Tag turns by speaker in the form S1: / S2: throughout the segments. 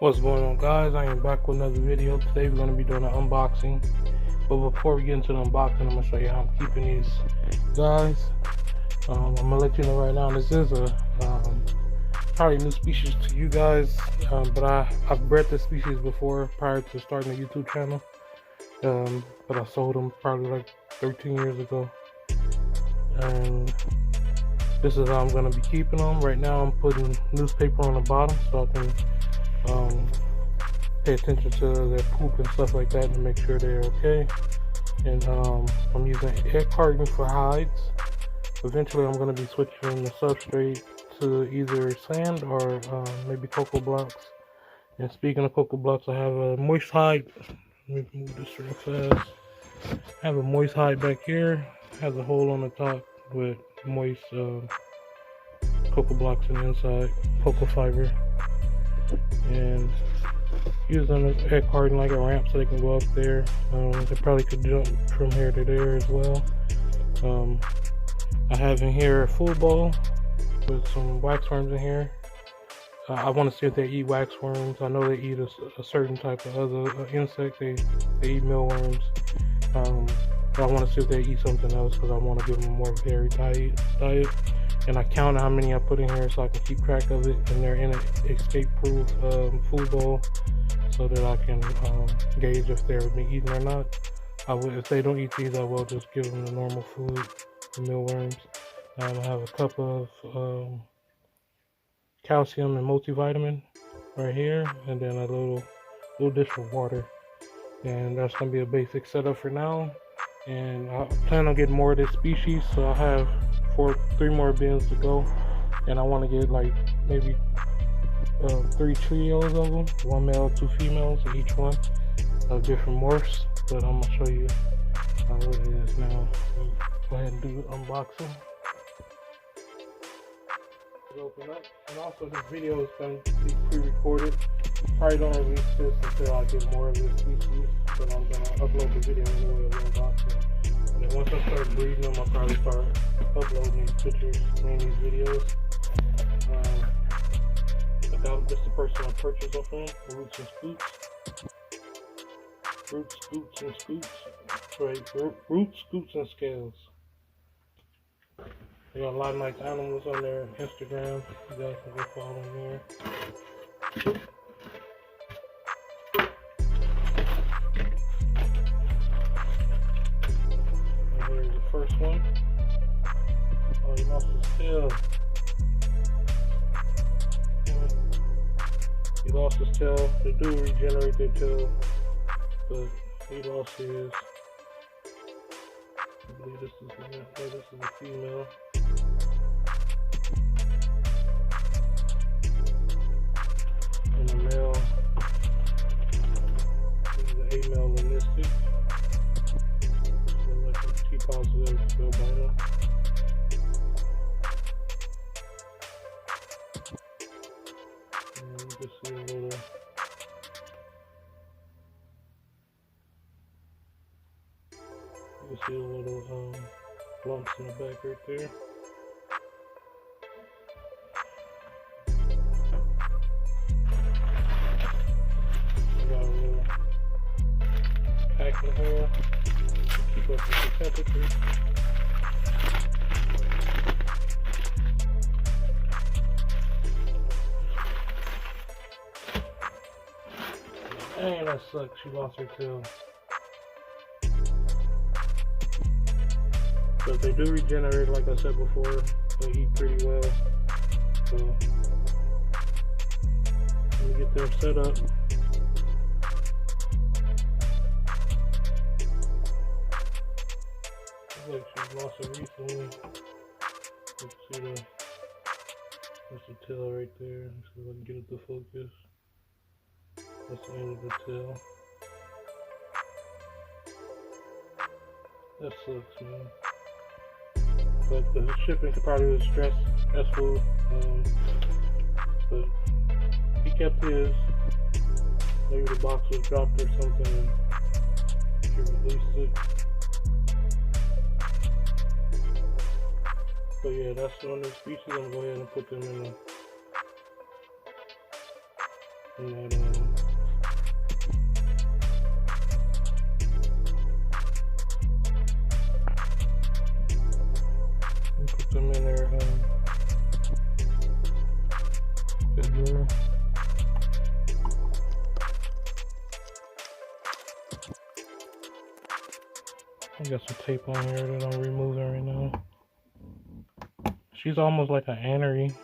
S1: What's going on, guys? I am back with another video. Today we're going to be doing an unboxing, but before we get into the unboxing, I'm going to show you how I'm keeping these guys. I'm going to let you know right now, this is a probably a new species to you guys, but I've bred this species before prior to starting the YouTube channel, but I sold them probably like 13 years ago, and this is how I'm going to be keeping them. Right now I'm putting newspaper on the bottom so I can pay attention to their poop and stuff like that to make sure they're okay. And I'm using egg carton for hides. Eventually I'm going to be switching the substrate to either sand or maybe cocoa blocks. And speaking of cocoa blocks, I have a moist hide. Let me move this real fast. I have a moist hide back here. It has a hole on the top with moist cocoa blocks in the inside, cocoa fiber. And using an egg carton like a ramp so they can go up there. They probably could jump from here to there as well. I have in here a full bowl with some waxworms in here. I want to see if they eat waxworms. I know they eat a certain type of other insect. They eat mealworms. But I want to see if they eat something else because I want to give them a more varied diet. And I count how many I put in here so I can keep track of it, and they're in an escape-proof food bowl so that I can gauge if they're being eaten or not. If they don't eat these, I will just give them the normal food, the mealworms. I have a cup of calcium and multivitamin right here, and then a little dish of water. And that's going to be a basic setup for now. And I plan on getting more of this species, so I have 3 more bins to go, and I want to get like maybe 3 trios of them, 1 male, 2 females, each one of different morphs. But I'm gonna show you what it is now. Go ahead and do the unboxing. Open up, and also this video is going to be pre-recorded. Probably don't release this until I get more of this species, but I'm gonna upload the video anyway of the unboxing. And then once I start breeding them, I'll probably start uploading these pictures, these videos. This is the person I purchased them from, Roots and Scoots. Roots, Scoots, and Scoots. Right, Roots, Scoots, and Scales. They got a lot of nice animals on their Instagram. You guys can go follow them there. And here's the first one. Oh, he lost his tail. He lost his tail. They do regenerate their tail, but he lost his. I believe this is a female. And a male. This is an 8 male linistic. So like a T positive albino. And you can see a little. You can see a little lumps in the back right there. Pack in here to keep up with the temperature. Dang, that sucks. She lost her tail. But they do regenerate, like I said before. They eat pretty well. So let me get them set up. Like she lost it recently. You can see that's the tail right there. Let's see if I can get it to focus. That's the end of the tail. That sucks, man. But the shipping probably was stressful. But he kept his. Maybe the box was dropped or something and she released it. So yeah, that's one of the species. I'm going to go ahead and put them in that I got some tape on here that I'm removing right now. She's almost like an anery.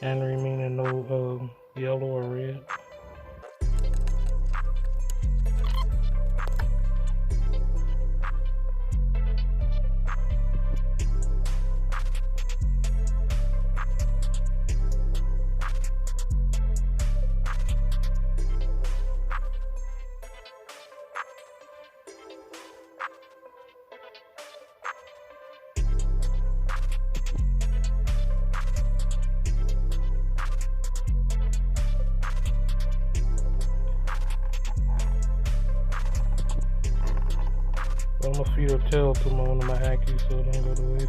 S1: Anery meaning no yellow or red. I'm gonna feed her tail to one of my Ackies so it don't go to waste.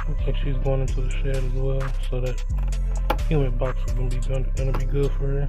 S1: Looks like she's going into the shed as well, so that humid box is gonna be good for her.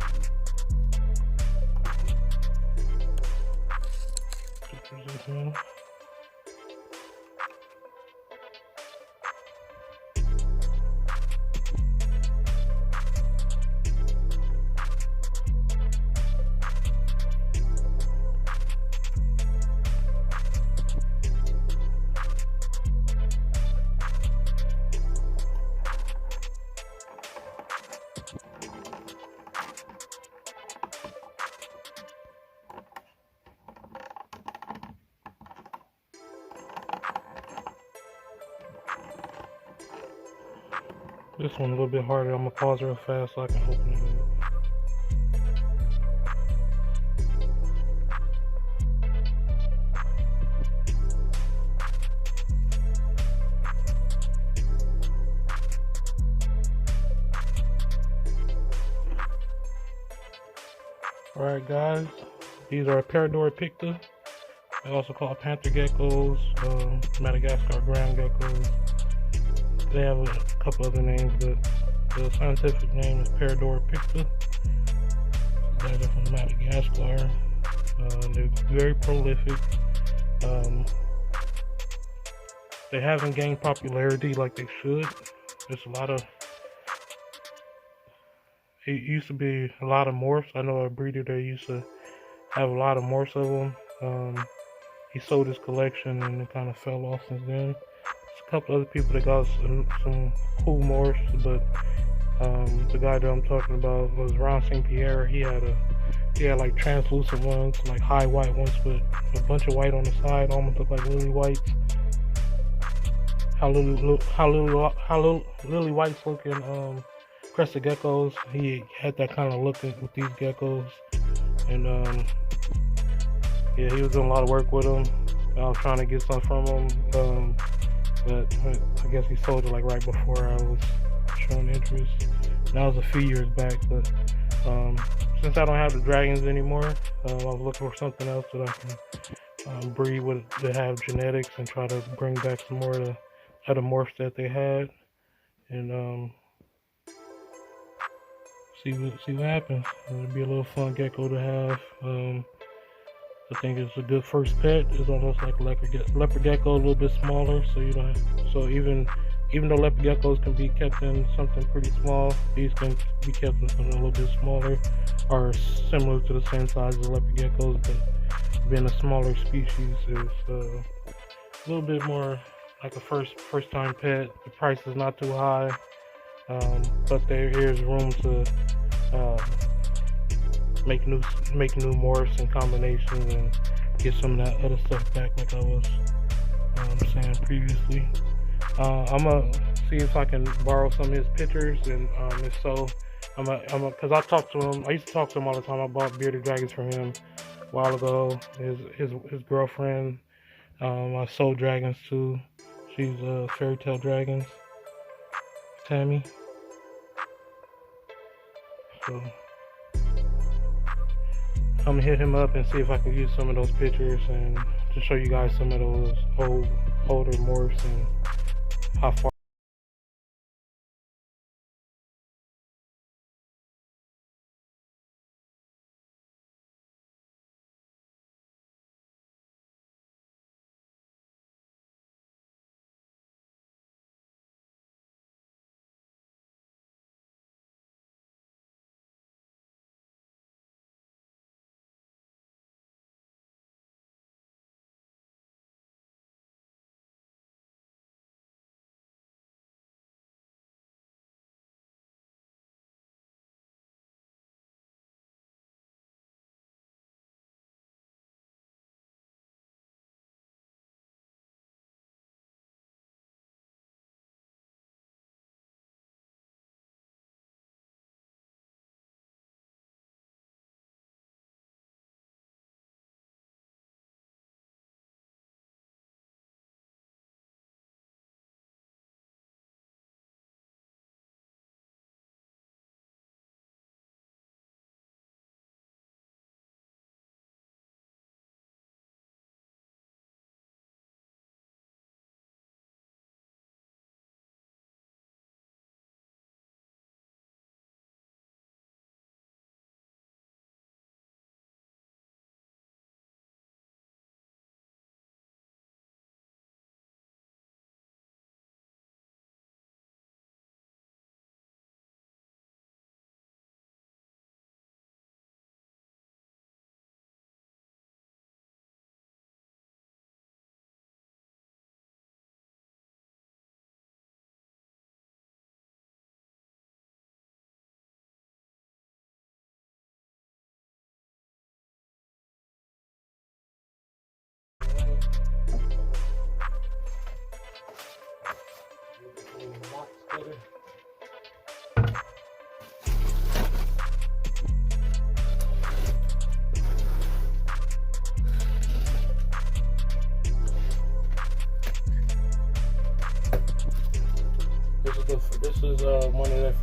S1: This one a little bit harder. I'm gonna pause real fast so I can open it up. Alright guys, these are Parador picta. They're also called panther geckos, Madagascar ground geckos. They have a couple other names, but the scientific name is Parador picta. They're from Madagascar. They're very prolific. They haven't gained popularity like they should. There's a lot of. It used to be a lot of morphs. I know a breeder that used to have a lot of morphs of them. He sold his collection and it kind of fell off since then. There's a couple other people that got some cool morphs, but the guy that I'm talking about was Ron St. Pierre. He had like translucent ones, like high white ones with a bunch of white on the side, almost look like lily whites. How lily whites look in crested geckos. He had that kind of look with these geckos, and yeah, he was doing a lot of work with them. I was trying to get some from him, but I guess he sold it like right before I was showing interest. That was a few years back, but since I don't have the dragons anymore, I was looking for something else that I can breed with, that have genetics, and try to bring back some more of the other morphs that they had, and see what happens. It'll be a little fun gecko to have. I think it's a good first pet. It's almost like a leopard gecko, a little bit smaller. So you don't. So even though leopard geckos can be kept in something pretty small, these can be kept in something a little bit smaller, or similar to the same size as leopard geckos, but being a smaller species is a little bit more like a first time pet. The price is not too high, but there is room to make new morphs and combinations and get some of that other stuff back, like I was saying previously. I'm gonna see if I can borrow some of his pictures, and if so, cause I talked to him. I used to talk to him all the time. I bought bearded dragons from him a while ago. His girlfriend, I sold dragons to. She's fairy tale dragons, Tammy. So I'm gonna hit him up and see if I can use some of those pictures and to show you guys some of those older morphs and how far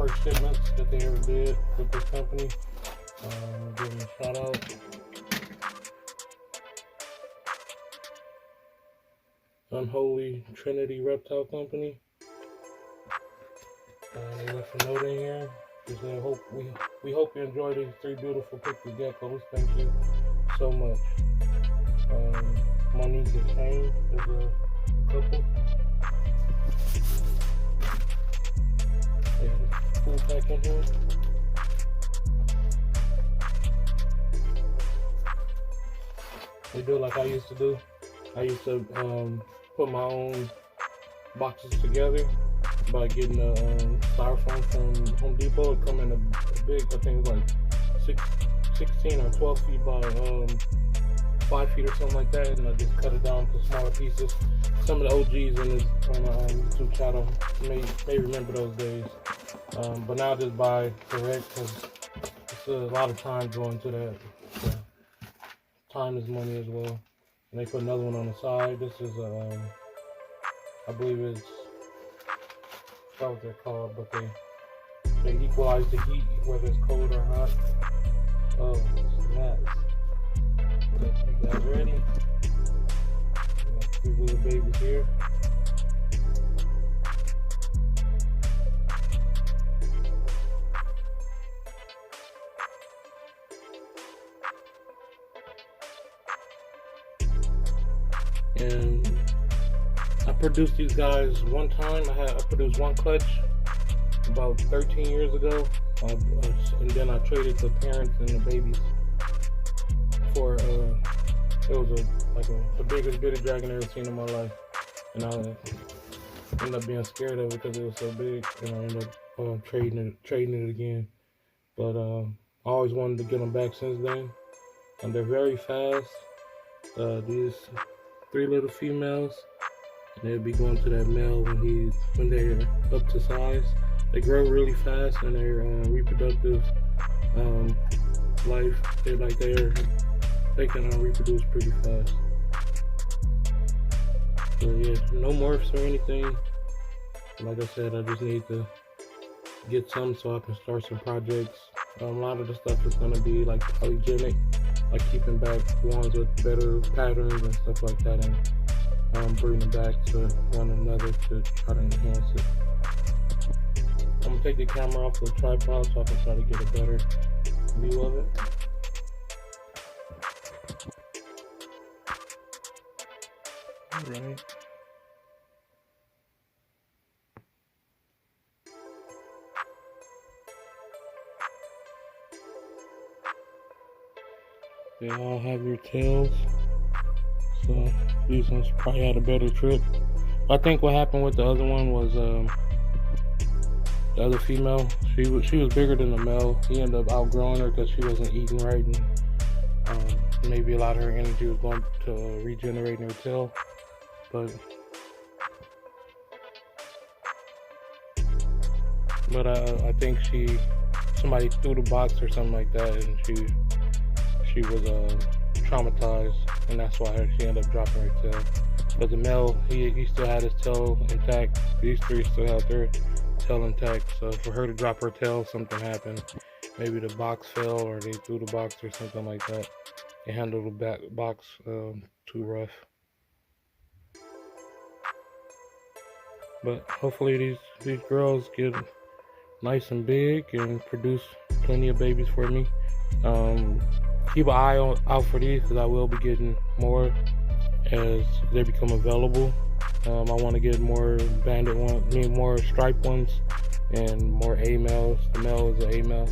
S1: first shipments that they ever did with this company. Give them a shout out. Unholy Trinity Reptile Company. They left a note in here. They said, we hope you enjoy these 3 beautiful picture geckos. Thank you so much. Monique and Shane is a couple. They had a full pack in here. They do like I used to do. I used to put my own boxes together by getting a styrofoam from Home Depot. It come in a big, I think it's like 16 or 12 feet by 5 feet or something like that, and I just cut it down to smaller pieces. Some of the OGs on the YouTube channel may remember those days, but now I just buy direct because it's a lot of time going to that. So time is money as well. And they put another one on the side. This is I believe it's, I forgot what they're called, but they equalize the heat whether it's cold or hot. Oh, snaps! You guys ready? We got 3 little babies here. And I produced these guys one time. I produced 1 clutch about 13 years ago, and then I traded the parents and the babies for it was the biggest bitty dragon I've ever seen in my life, and I ended up being scared of it because it was so big, and I ended up trading it again. But I always wanted to get them back since then, and they're very fast. These 3 little females, and they'll be going to that male when they're up to size. They grow really fast, and their reproductive life, they can reproduce pretty fast. So yeah, no morphs or anything. Like I said, I just need to get some so I can start some projects. A lot of the stuff is gonna be like polygenic, like keeping back ones with better patterns and stuff like that, and bringing them back to one another to try to enhance it. I'm gonna take the camera off the tripod so I can try to get a better view of it. Alright. They all have their tails, so these ones probably had a better trip. I think what happened with the other one was the other female, she was bigger than the male. He ended up outgrowing her because she wasn't eating right, and maybe a lot of her energy was going to regenerating her tail. But I think somebody threw the box or something like that, and she was traumatized, and that's why she ended up dropping her tail. But the male, he still had his tail intact. These 3 still have their tail intact. So for her to drop her tail, something happened. Maybe the box fell, or they threw the box or something like that. They handled the box too rough. But hopefully these girls get nice and big and produce plenty of babies for me. Keep an eye out for these, because I will be getting more as they become available. I want to get more banded ones, more striped ones, and more A males. The male is an A male.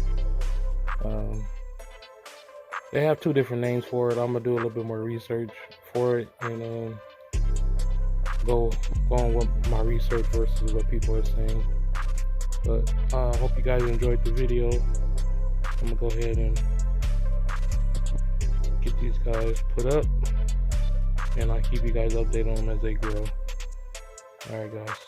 S1: They have 2 different names for it. I'm gonna do a little bit more research for it, and go on with my research versus what people are saying. But I hope you guys enjoyed the video. I'm gonna go ahead and get these guys put up, and I'll keep you guys updated on them as they grow. Alright guys.